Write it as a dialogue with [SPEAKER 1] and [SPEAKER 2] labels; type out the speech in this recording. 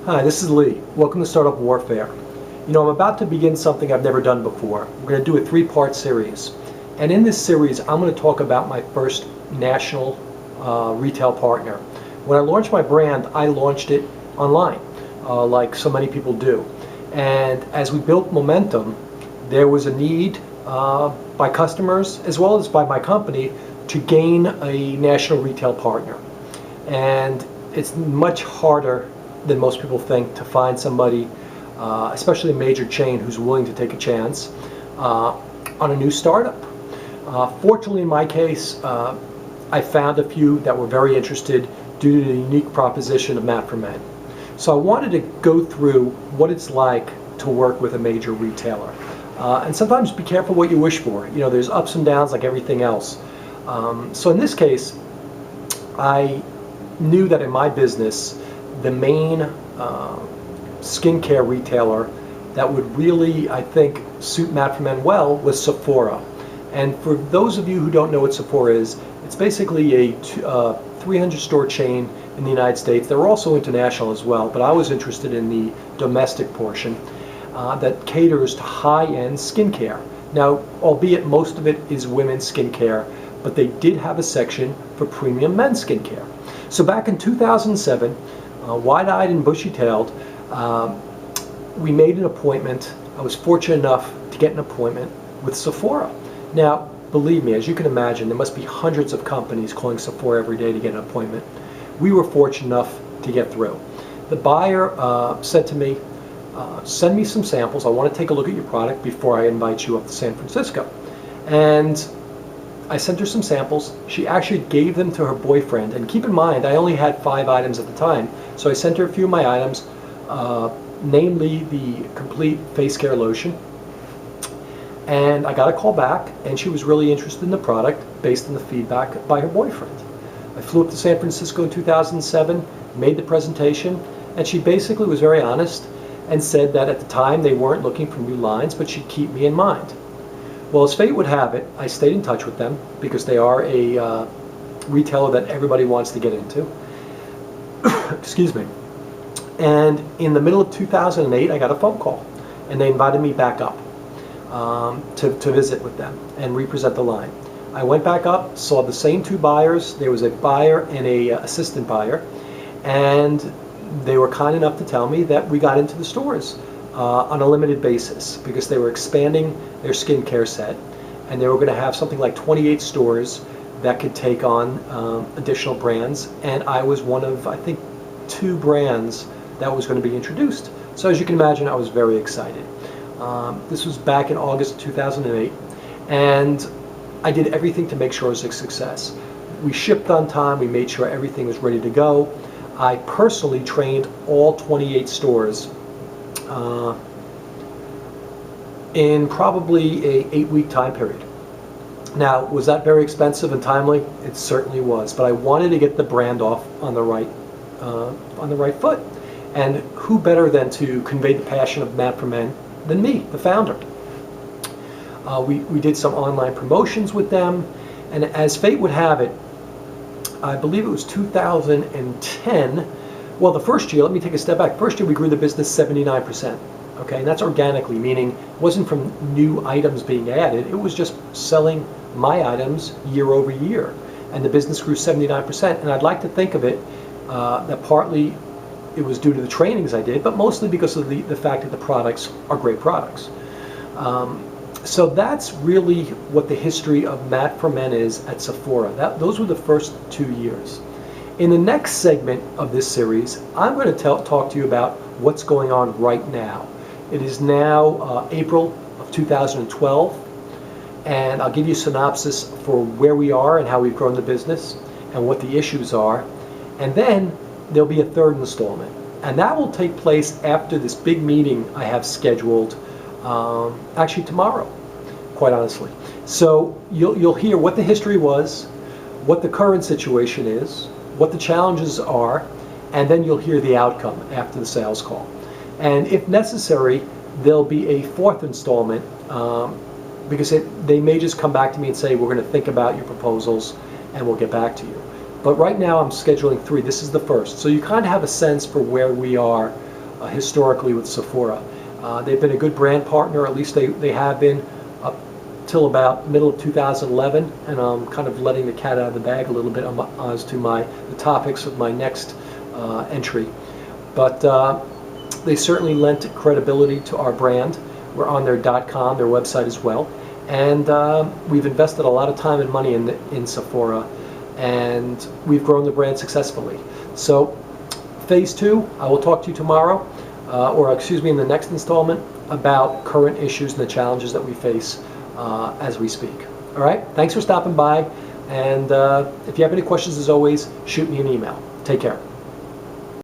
[SPEAKER 1] Hi, this is Lee. Welcome to Startup Warfare. You know, I'm about to begin something I've never done before. We're going to do a three-part series. And in this series, I'm going to talk about my first national retail partner. When I launched my brand, I launched it online, like so many people do. And as we built momentum, there was a need by customers, as well as by my company, to gain a national retail partner. And it's much harder than most people think to find somebody, especially a major chain, who's willing to take a chance on a new startup. Fortunately, in my case, I found a few that were very interested due to the unique proposition of Mat for Men. So I wanted to go through what it's like to work with a major retailer. And sometimes be careful what you wish for. You know, there's ups and downs like everything else. So in this case, I knew that in my business, the main skincare retailer that would really, I think, suit Mat for Men well was Sephora. And for those of you who don't know what Sephora is, it's basically a 300-store chain in the United States. They're also international as well, but I was interested in the domestic portion that caters to high-end skincare. Now, albeit most of it is women's skincare, but they did have a section for premium men's skincare. So back in 2007, wide-eyed and bushy-tailed, we made an appointment. I was fortunate enough to get an appointment with Sephora. Now, believe me, as you can imagine, there must be hundreds of companies calling Sephora every day to get an appointment. We were fortunate enough to get through. The buyer said to me, send me some samples. I want to take a look at your product before I invite you up to San Francisco. And I sent her some samples. She actually gave them to her boyfriend. And keep in mind, I only had 5 items at the time. So I sent her a few of my items, namely the complete face care lotion. And I got a call back, and she was really interested in the product based on the feedback by her boyfriend. I flew up to San Francisco in 2007, made the presentation, and she basically was very honest and said that at the time they weren't looking for new lines, but she'd keep me in mind. Well, as fate would have it, I stayed in touch with them because they are a retailer that everybody wants to get into. Excuse me. And in the middle of 2008, I got a phone call, and they invited me back up to visit with them and represent the line. I went back up, saw the same 2 buyers. There was a buyer and a assistant buyer, and they were kind enough to tell me that we got into the stores on a limited basis because they were expanding their skincare set, and they were going to have something like 28 stores that could take on additional brands, and I was one of, I think, 2 brands that was going to be introduced. So as you can imagine, I was very excited. This was back in August of 2008, and I did everything to make sure it was a success. We shipped on time, we made sure everything was ready to go. I personally trained all 28 stores in probably a 8-week time period. Now, was that very expensive and timely? It certainly was, but I wanted to get the brand off on the right foot. And who better than to convey the passion of Mat for Men than me, the founder? We did some online promotions with them, and as fate would have it, I believe it was 2010. Well, the first year, let me take a step back. First year, we grew the business 79%. Okay, and that's organically, meaning it wasn't from new items being added. It was just selling my items year over year, and the business grew 79%. And I'd like to think of it that partly it was due to the trainings I did, but mostly because of the fact that the products are great products. So that's really what the history of Mat for Men is at Sephora. Those were the first 2 years. In the next segment of this series, I'm going to talk to you about what's going on right now. It is now April of 2012, and I'll give you a synopsis for where we are and how we've grown the business and what the issues are. And then there'll be a third installment, and that will take place after this big meeting I have scheduled actually tomorrow, quite honestly. So you'll hear what the history was, what the current situation is, what the challenges are, and then you'll hear the outcome after the sales call. And if necessary, there'll be a 4th installment because they may just come back to me and say, we're going to think about your proposals and we'll get back to you. But right now I'm scheduling 3. This is the first. So you kind of have a sense for where we are historically with Sephora. They've been a good brand partner, at least they have been up till about middle of 2011, and I'm kind of letting the cat out of the bag a little bit as to the topics of my next entry. But they certainly lent credibility to our brand. We're on their .com, their website as well, and we've invested a lot of time and money in Sephora, and we've grown the brand successfully. So phase 2, I will talk to you tomorrow, or excuse me, in the next installment, about current issues and the challenges that we face as we speak. All right, thanks for stopping by, and if you have any questions, as always, shoot me an email. Take care.